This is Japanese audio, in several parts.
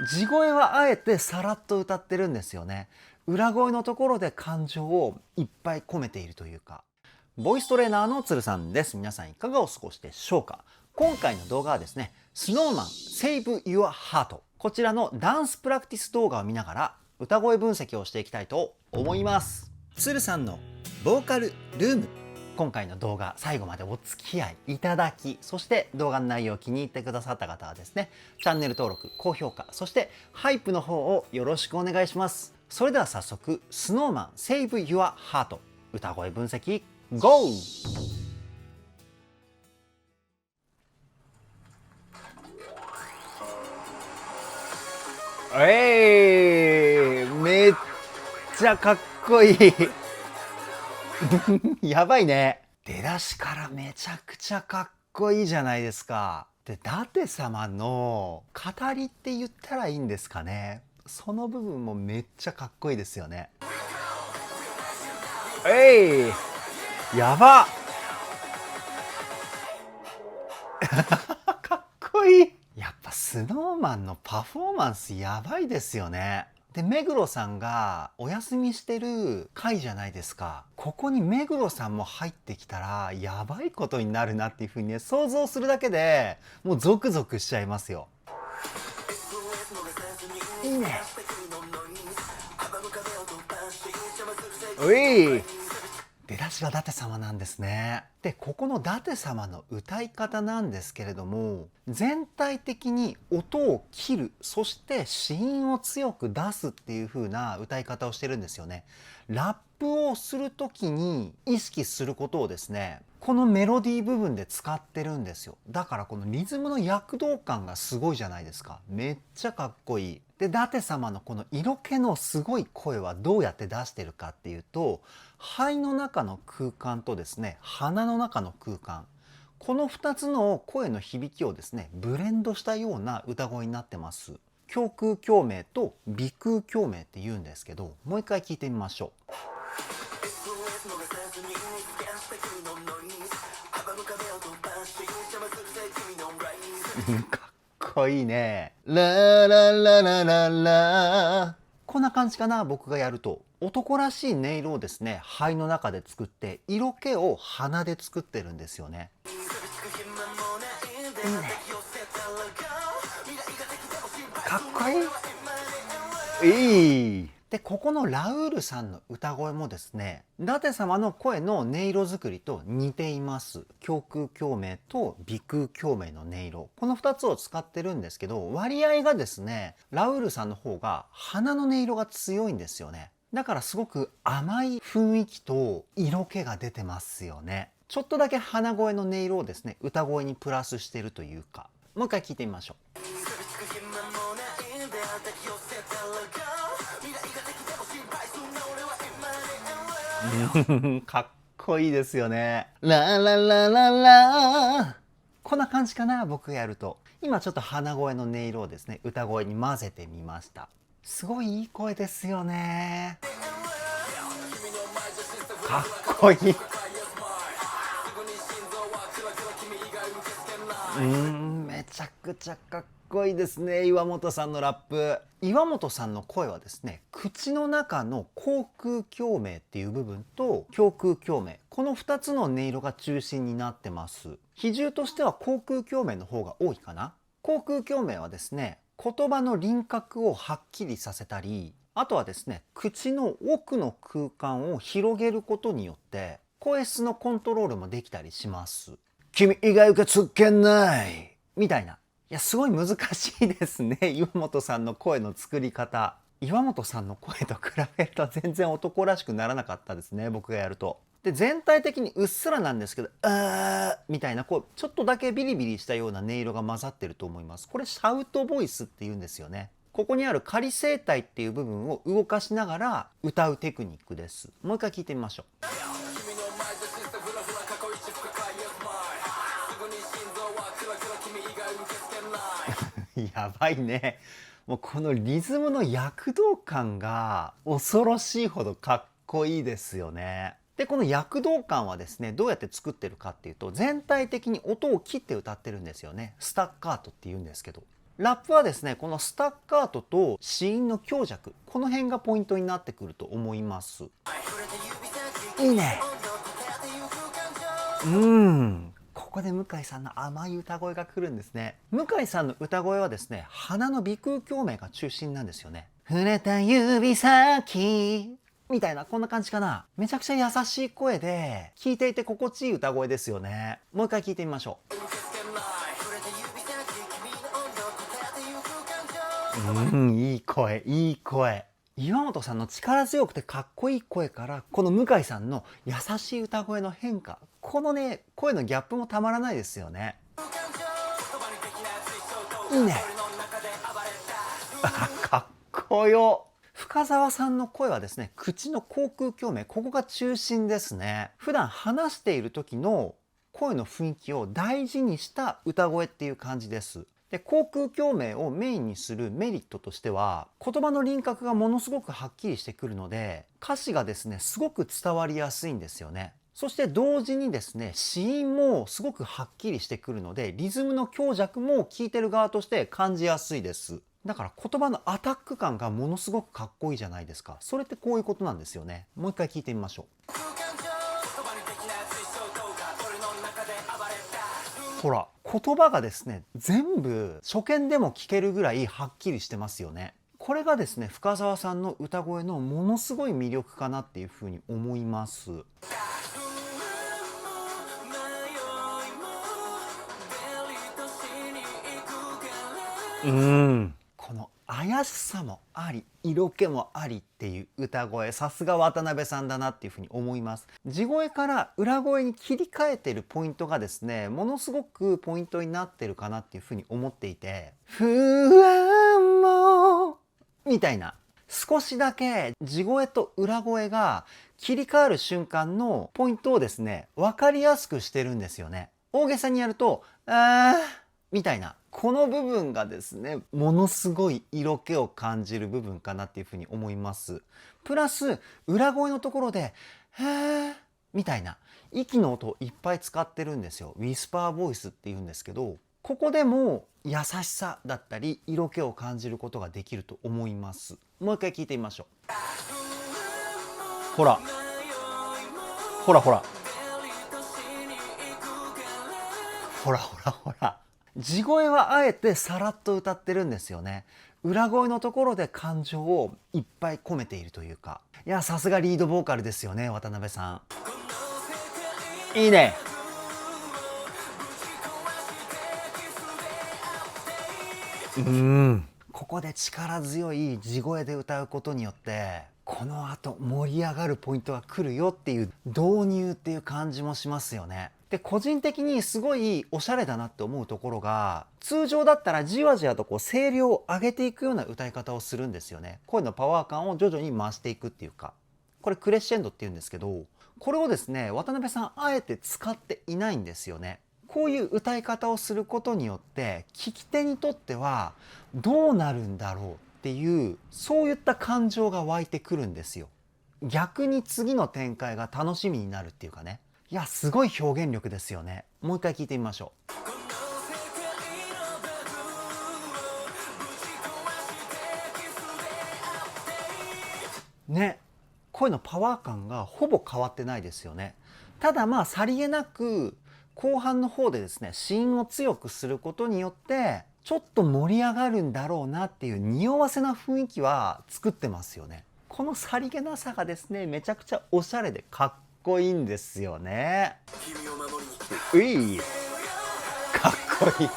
地声はあえてさらっと歌ってるんですよね。裏声のところで感情をいっぱい込めているというか。ボイストレーナーのつるさんです。皆さんいかがお過ごしでしょうか。今回の動画はですね、SnowMan Save Your Heart、 こちらのダンスプラクティス動画を見ながら歌声分析をしていきたいと思います。つるさんのボーカルルーム、今回の動画最後までお付き合いいただき、そして動画の内容を気に入ってくださった方はですね、チャンネル登録、高評価、そしてハイプの方をよろしくお願いします。それでは早速 SnowMan Save Your Heart 歌声分析 GO!めっちゃかっこいいやばいね。出だしからめちゃくちゃかっこいいじゃないですか。で、舘様の語りって言ったらいいんですかね。その部分もめっちゃかっこいいですよね。やばかっこいい。やっぱスノーマンのパフォーマンスやばいですよね。で、目黒さんがお休みしてる回じゃないですか。ここに目黒さんも入ってきたらやばいことになるなっていう風にね、想像するだけでもうゾクゾクしちゃいますよ。いいね。うい、出だしが舘様なんですね。で、ここの舘様の歌い方なんですけれども、全体的に音を切る、そして子音を強く出すっていう風な歌い方をしてるんですよね。ラップをする時に意識することをですね、このメロディー部分で使ってるんですよ。だからこのリズムの躍動感がすごいじゃないですか。めっちゃかっこいい。で、舘様のこの色気のすごい声はどうやって出してるかっていうと、肺の中の空間とですね、鼻の中の空間、この2つの声の響きをですね、ブレンドしたような歌声になってます。胸腔共鳴と鼻腔共鳴って言うんですけど、もう一回聞いてみましょう。かっこいいね。ララララララ、こんな感じかな。僕がやると男らしい音色をですね、肺の中で作って色気を鼻で作ってるんですよね。いいね。かっこいい。いい。で、ここのラウールさんの歌声もですね、舘様の声の音色作りと似ています。胸腔共鳴と鼻腔共鳴の音色、この2つを使ってるんですけど、割合がですね、ラウールさんの方が鼻の音色が強いんですよね。だからすごく甘い雰囲気と色気が出てますよね。ちょっとだけ鼻声の音色をですね、歌声にプラスしてるというか。もう一回聞いてみましょう。かっこいいですよね。ラララララ、こんな感じかな。僕がやると今ちょっと鼻声の音色をですね、歌声に混ぜてみました。すごいいい声ですよね。かっこいい。めちゃくちゃかっこいいですね。岩本さんのラップ。岩本さんの声はですね、口の中の口腔共鳴っていう部分と胸腔共鳴、この2つの音色が中心になってます。比重としては口腔共鳴の方が多いかな。口腔共鳴はですね、言葉の輪郭をはっきりさせたり、あとはですね、口の奥の空間を広げることによって声質のコントロールもできたりします。君以外受け付けないみたいな。いや、すごい難しいですね。岩本さんの声の作り方。岩本さんの声と比べると全然男らしくならなかったですね。僕がやると。で、全体的にうっすらなんですけど、みたいな、こう、ちょっとだけビリビリしたような音色が混ざってると思います。これシャウトボイスって言うんですよね。ここにある仮声帯っていう部分を動かしながら歌うテクニックです。もう一回聞いてみましょう。やばいね。もうこのリズムの躍動感が恐ろしいほどかっこいいですよね。で、この躍動感はですね、どうやって作ってるかっていうと、全体的に音を切って歌ってるんですよね。スタッカートって言うんですけど。ラップはですね、このスタッカートと子音の強弱、この辺がポイントになってくると思います。いいね。ここで向井さんの甘い歌声が来るんですね。向井さんの歌声はですね、鼻の鼻腔共鳴が中心なんですよね。触れた指先みたいな、こんな感じかな。めちゃくちゃ優しい声で、聴いていて心地いい歌声ですよね。もう一回聴いてみましょう。いい声、いい声。岩本さんの力強くてかっこいい声から、この向井さんの優しい歌声の変化。このね、声のギャップもたまらないですよね。いいね。かっこよ。深澤さんの声はですね、口の口腔共鳴、ここが中心ですね。普段話している時の声の雰囲気を大事にした歌声っていう感じです。で、口腔共鳴をメインにするメリットとしては、言葉の輪郭がものすごくはっきりしてくるので、歌詞がですね、すごく伝わりやすいんですよね。そして同時にですね、子音もすごくはっきりしてくるので、リズムの強弱も聞いてる側として感じやすいです。だから言葉のアタック感がものすごくかっこいいじゃないですか。それってこういうことなんですよね。もう一回聞いてみましょう。ほら、言葉がですね、全部初見でも聞けるぐらいはっきりしてますよね。これがですね、深澤さんの歌声のものすごい魅力かなっていうふうに思います。この怪しさもあり色気もありっていう歌声、さすが渡辺さんだなっていうふうに思います。地声から裏声に切り替えてるポイントがですね、ものすごくポイントになってるかなっていうふうに思っていて、不安もみたいな、少しだけ地声と裏声が切り替わる瞬間のポイントをですね、分かりやすくしてるんですよね。大げさにやるとみたいな、この部分がですね、ものすごい色気を感じる部分かなっていうふうに思います。プラス裏声のところでへーみたいな息の音をいっぱい使ってるんですよ。ウィスパーボイスっていうんですけど、ここでも優しさだったり色気を感じることができると思います。もう一回聞いてみましょう。ほらほらほらほらほらほら、地声はあえてさらっと歌ってるんですよね。裏声のところで感情をいっぱい込めているというか、いや、さすがリードボーカルですよね、渡辺さん。いいね。ここで力強い地声で歌うことによって、この後盛り上がるポイントが来るよっていう導入っていう感じもしますよね。で、個人的にすごいおしゃれだなって思うところが、通常だったらじわじわとこう声量を上げていくような歌い方をするんですよね。声のパワー感を徐々に増していくっていうか、これクレッシェンドっていうんですけど、これをですね、渡辺さんあえて使っていないんですよね。こういう歌い方をすることによって聞き手にとってはどうなるんだろうっていう、そういった感情が湧いてくるんですよ。逆に次の展開が楽しみになるっていうかね。いや、すごい表現力ですよね。もう一回聞いてみましょう。ね、声のパワー感がほぼ変わってないですよね。ただまあさりげなく後半の方でですね、子音を強くすることによってちょっと盛り上がるんだろうなっていう匂わせな雰囲気は作ってますよね。このさりげなさがですね、めちゃくちゃおしゃれでかっこいいんですよね。ういかっこいい。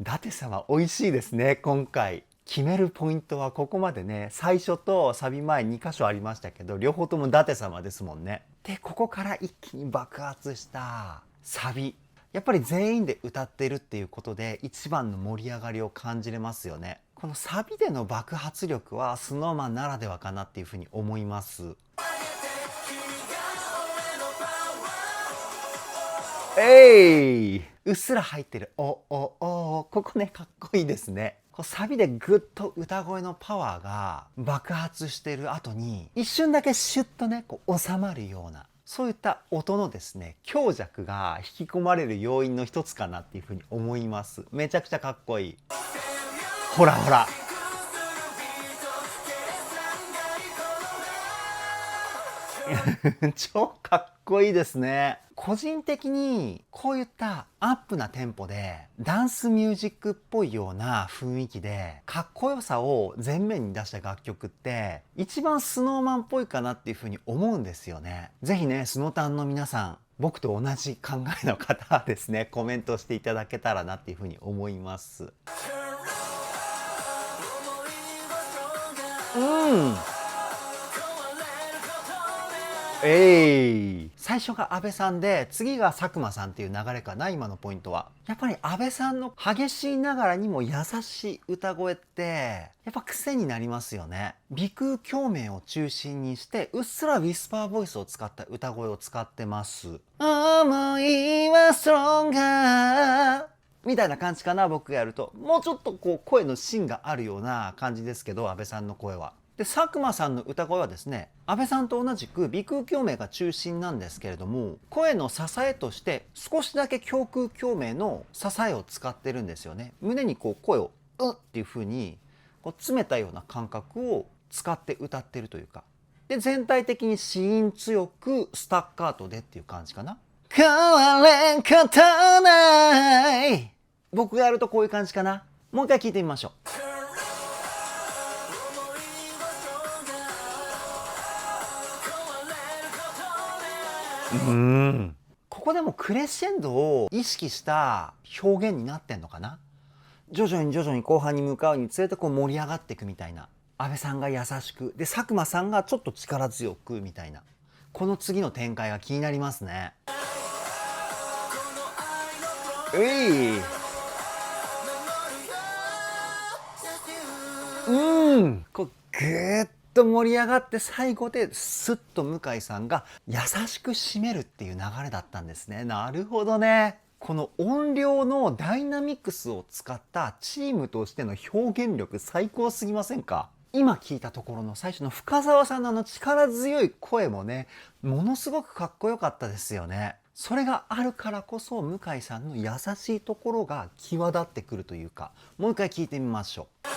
舘様美味しいですね、今回。決めるポイントはここまでね、最初とサビ前2箇所ありましたけど、両方とも舘様ですもんね。で、ここから一気に爆発したサビ。やっぱり全員で歌ってるっていうことで一番の盛り上がりを感じれますよね。このサビでの爆発力は SnowMan ならではかなっていうふうに思います。うっすら入ってるおおお、ここねかっこいいですね。こうサビでぐっと歌声のパワーが爆発してる後に一瞬だけシュッとねこう収まるような、そういった音のですね強弱が引き込まれる要因の一つかなっていうふうに思います。めちゃくちゃかっこいい。ほらほら超かっこいいですね。個人的にこういったアップなテンポでダンスミュージックっぽいような雰囲気でかっこよさを前面に出した楽曲って一番スノーマンっぽいかなっていうふうに思うんですよね。ぜひねスノタンの皆さん、僕と同じ考えの方はですねコメントしていただけたらなっていうふうに思います。最初が安倍さんで次が佐久間さんっていう流れかな。今のポイントはやっぱり安倍さんの激しいながらにも優しい歌声ってやっぱ癖になりますよね。鼻腔共鳴を中心にしてうっすらウィスパーボイスを使った歌声を使ってます。思いはストロンガーみたいな感じかな。僕がやるともうちょっとこう声の芯があるような感じですけど、安倍さんの声は。で佐久間さんの歌声はですね安倍さんと同じく鼻腔共鳴が中心なんですけれども、声の支えとして少しだけ胸腔共鳴の支えを使ってるんですよね。胸にこう声をっていう風にこう詰めたような感覚を使って歌ってるというか、で全体的に子音強くスタッカートでっていう感じかな。変われんことない、僕がやるとこういう感じかな。もう一回聞いてみましょう。ここでもクレッシェンドを意識した表現になってんのかな。徐々に後半に向かうにつれてこう盛り上がっていくみたいな。安倍さんが優しくで佐久間さんがちょっと力強くみたいな、この次の展開が気になりますね。こうグーッと盛り上がって最後でスッと向井さんが優しく締めるっていう流れだったんですね。なるほどね。この音量のダイナミクスを使ったチームとしての表現力最高すぎませんか。今聞いたところの最初の深澤さんの力強い声もねものすごくかっこよかったですよね。それがあるからこそ向井さんの優しいところが際立ってくるというか、もう一回聞いてみましょう。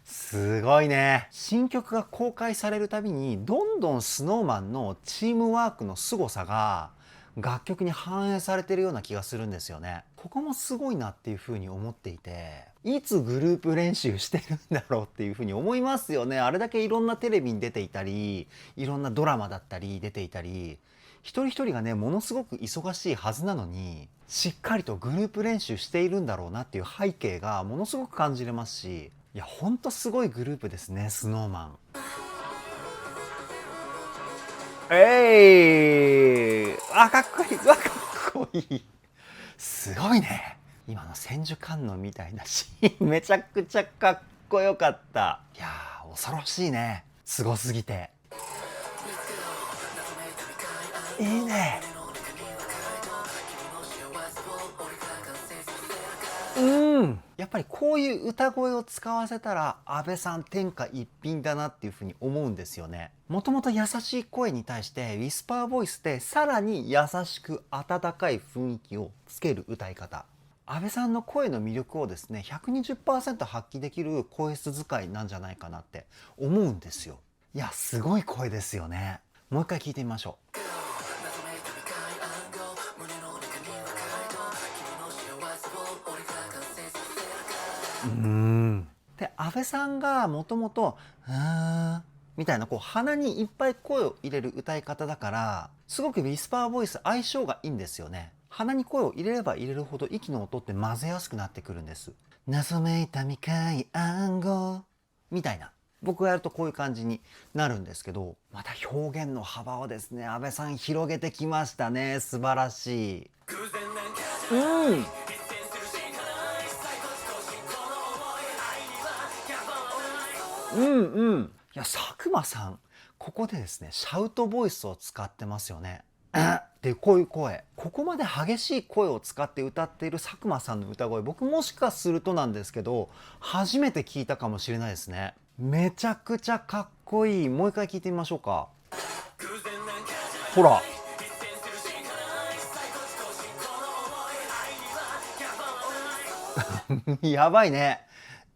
すごいね。新曲が公開されるたびにどんどん SnowMan のチームワークの凄さが楽曲に反映されてるような気がするんですよね。ここもすごいなっていうふうに思っていて、いつグループ練習してるんだろうっていうふうに思いますよね。あれだけいろんなテレビに出ていたりいろんなドラマだったり出ていたり、一人一人がねものすごく忙しいはずなのにしっかりとグループ練習しているんだろうなっていう背景がものすごく感じれますし、いやほんとすごいグループですね SnowMan。かっこいい。かっこいい。すごいね。今の千手観音みたいなシーンめちゃくちゃかっこよかった。いやー恐ろしいね。すごすぎていいね。やっぱりこういう歌声を使わせたら安倍さん天下一品だなっていうふうに思うんですよね。もともと優しい声に対してウィスパーボイスでさらに優しく温かい雰囲気をつける歌い方、安倍さんの声の魅力をですね 120% 発揮できる声質使いなんじゃないかなって思うんですよ。いやすごい声ですよね。もう一回聞いてみましょう。で安倍さんがもともとみたいなこう鼻にいっぱい声を入れる歌い方だからすごくウィスパーボイス相性がいいんですよね。鼻に声を入れれば入れるほど息の音って混ぜやすくなってくるんです。謎めいた未開暗号みたいな、僕がやるとこういう感じになるんですけど、また表現の幅をですね安倍さん広げてきましたね。素晴らしい。いや佐久間さんここでですねシャウトボイスを使ってますよね。でこういう声、ここまで激しい声を使って歌っている佐久間さんの歌声、僕もしかするとなんですけど初めて聞いたかもしれないですね。めちゃくちゃかっこいい。もう一回聞いてみましょうか。ほらやばいね。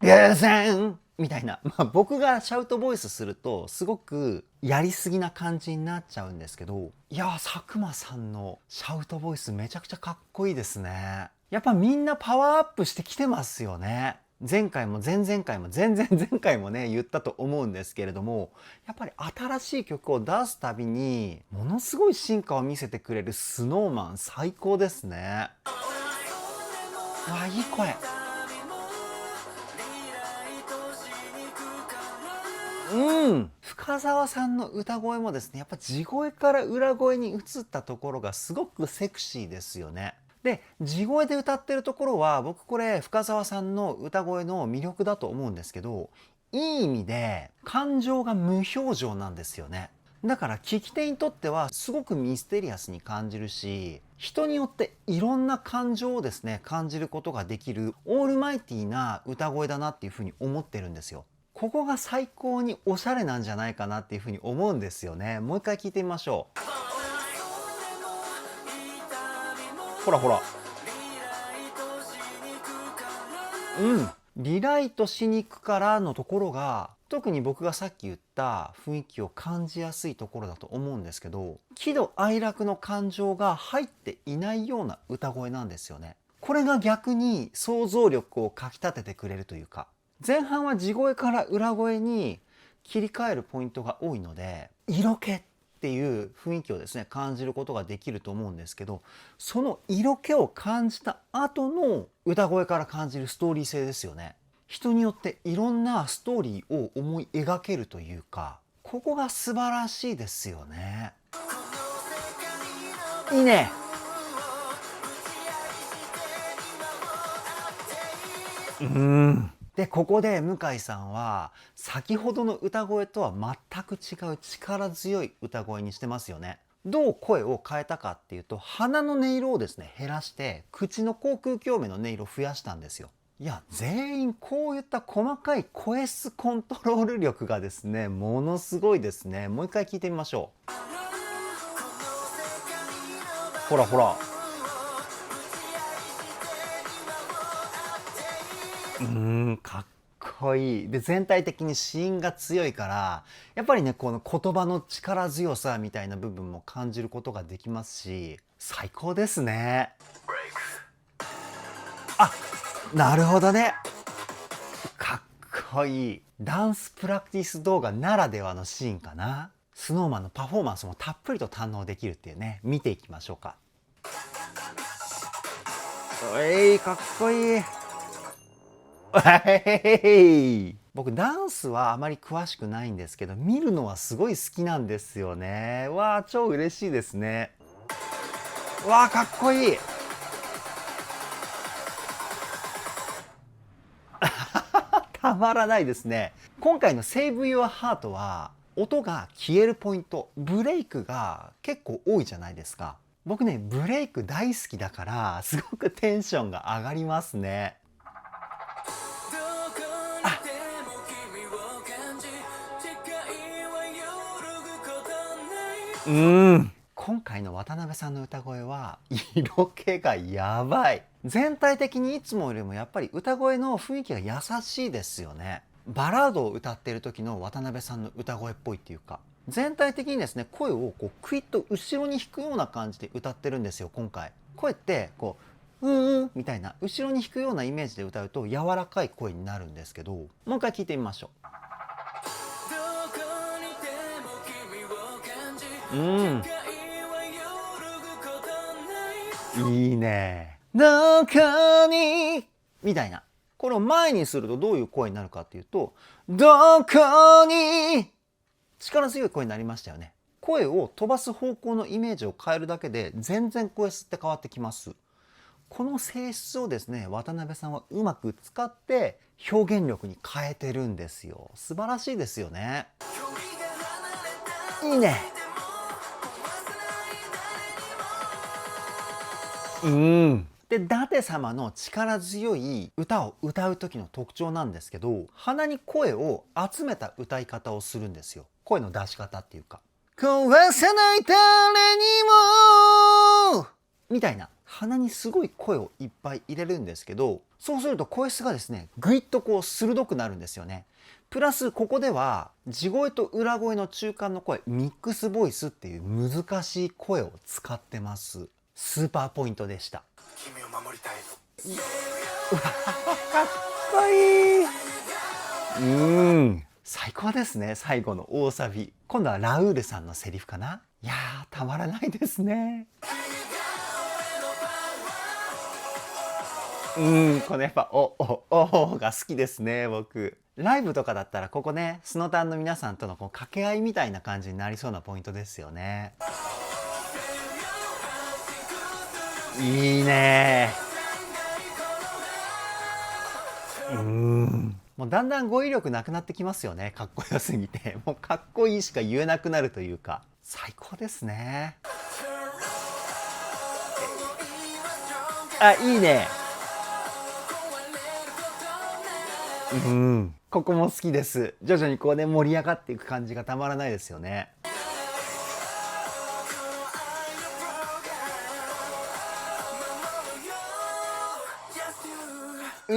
偶然みたいな、僕がシャウトボイスするとすごくやりすぎな感じになっちゃうんですけど、いや佐久間さんのシャウトボイスめちゃくちゃかっこいいですね。やっぱみんなパワーアップしてきてますよね。前回も前々回も前々前回もね言ったと思うんですけれども、やっぱり新しい曲を出すたびにものすごい進化を見せてくれる SnowMan 最高ですね。わ、いい声。深澤さんの歌声もですね、やっぱ地声から裏声に移ったところがすごくセクシーですよね。で地声で歌ってるところは僕これ深澤さんの歌声の魅力だと思うんですけど、いい意味で感情が無表情なんですよね。だから聞き手にとってはすごくミステリアスに感じるし、人によっていろんな感情をですね感じることができるオールマイティーな歌声だなっていうふうに思ってるんですよ。ここが最高におしゃれなんじゃないかなっていうふうに思うんですよね。もう一回聞いてみましょう。ほらほら。リライトしに行くからのところが特に僕がさっき言った雰囲気を感じやすいところだと思うんですけど、喜怒哀楽の感情が入っていないような歌声なんですよね。これが逆に想像力をかきたててくれるというか、前半は地声から裏声に切り替えるポイントが多いので色気っていう雰囲気をですね感じることができると思うんですけど、その色気を感じた後の歌声から感じるストーリー性ですよね。人によっていろんなストーリーを思い描けるというか、ここが素晴らしいですよね。いいね。でここで向井さんは先ほどの歌声とは全く違う力強い歌声にしてますよね。どう声を変えたかっていうと、鼻の音色をですね減らして口の口腔共鳴の音色を増やしたんですよ。いや全員こういった細かい声質コントロール力がですねものすごいですね。もう一回聞いてみましょう。ほらほら。かっこいい。で全体的に子音が強いからやっぱりねこの言葉の力強さみたいな部分も感じることができますし、最高ですね。あ、なるほどね。かっこいい。ダンスプラクティス動画ならではのシーンかな。SnowMan のパフォーマンスもたっぷりと堪能できるっていうね。見ていきましょうか。かっこいい。僕ダンスはあまり詳しくないんですけど見るのはすごい好きなんですよね。わあ超嬉しいですね。わあかっこいい。たまらないですね。今回の Save Your Heart は音が消えるポイント、ブレイクが結構多いじゃないですか。僕ねブレイク大好きだからすごくテンションが上がりますね。今回の渡辺さんの歌声は色気がやばい。全体的にいつもよりもやっぱり歌声の雰囲気が優しいですよね。バラードを歌っている時の渡辺さんの歌声っぽいっていうか、全体的にですね声をこうクイッと後ろに引くような感じで歌ってるんですよ。今回声ってこうみたいな後ろに引くようなイメージで歌うと柔らかい声になるんですけど、もう一回聞いてみましょう。いいね。どこにみたいな。これを前にするとどういう声になるかっていうと、どこに力強い声になりましたよね。声を飛ばす方向のイメージを変えるだけで全然声質って変わってきます。この性質をですね渡辺さんはうまく使って表現力に変えてるんですよ。素晴らしいですよね。いいね。で舘様の力強い歌を歌う時の特徴なんですけど、鼻に声を集めた歌い方をするんですよ。声の出し方っていうか、壊さない誰にもみたいな、鼻にすごい声をいっぱい入れるんですけど、そうすると声質がですねぐいっとこう鋭くなるんですよね。プラスここでは地声と裏声の中間の声、ミックスボイスっていう難しい声を使ってます。スーパーポイントでした。君を守りたい。かっこいい。最高ですね。最後の大サビ、今度はラウールさんのセリフかな。いやー、たまらないですね。このやっぱおが好きですね。僕ライブとかだったらここね、スノタンの皆さんとのこう掛け合いみたいな感じになりそうなポイントですよね。いいね。もうだんだん語彙力なくなってきますよね。かっこよすぎて、もうかっこいいしか言えなくなるというか、最高ですね。あ、いいね。ここも好きです。徐々にこうね、盛り上がっていく感じがたまらないですよね。こう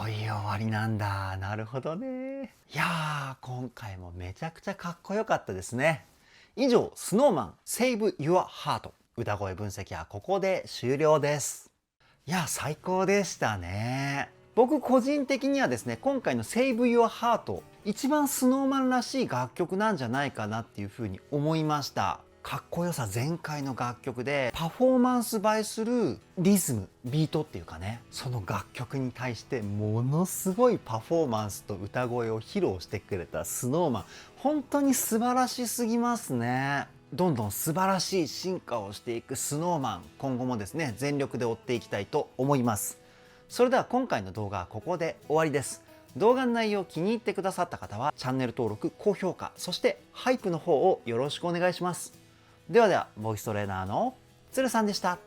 いう終わりなんだ。なるほどね。いやー、今回もめちゃくちゃかっこよかったですね。以上、SnowMan Save Your Heart 歌声分析はここで終了です。いや、最高でしたね。僕個人的にはですね、今回の Save Your Heart 一番 SnowMan らしい楽曲なんじゃないかなっていうふうに思いました。かっこよさ全開の楽曲で、パフォーマンス映えするリズム、ビートっていうかね、その楽曲に対してものすごいパフォーマンスと歌声を披露してくれた SnowMan、本当に素晴らしすぎますね。どんどん素晴らしい進化をしていく SnowMan、今後もですね全力で追っていきたいと思います。それでは今回の動画はここで終わりです。動画の内容を気に入ってくださった方はチャンネル登録、高評価、そしてハイプの方をよろしくお願いします。ではでは、ボイストレーナーのつるさんでした。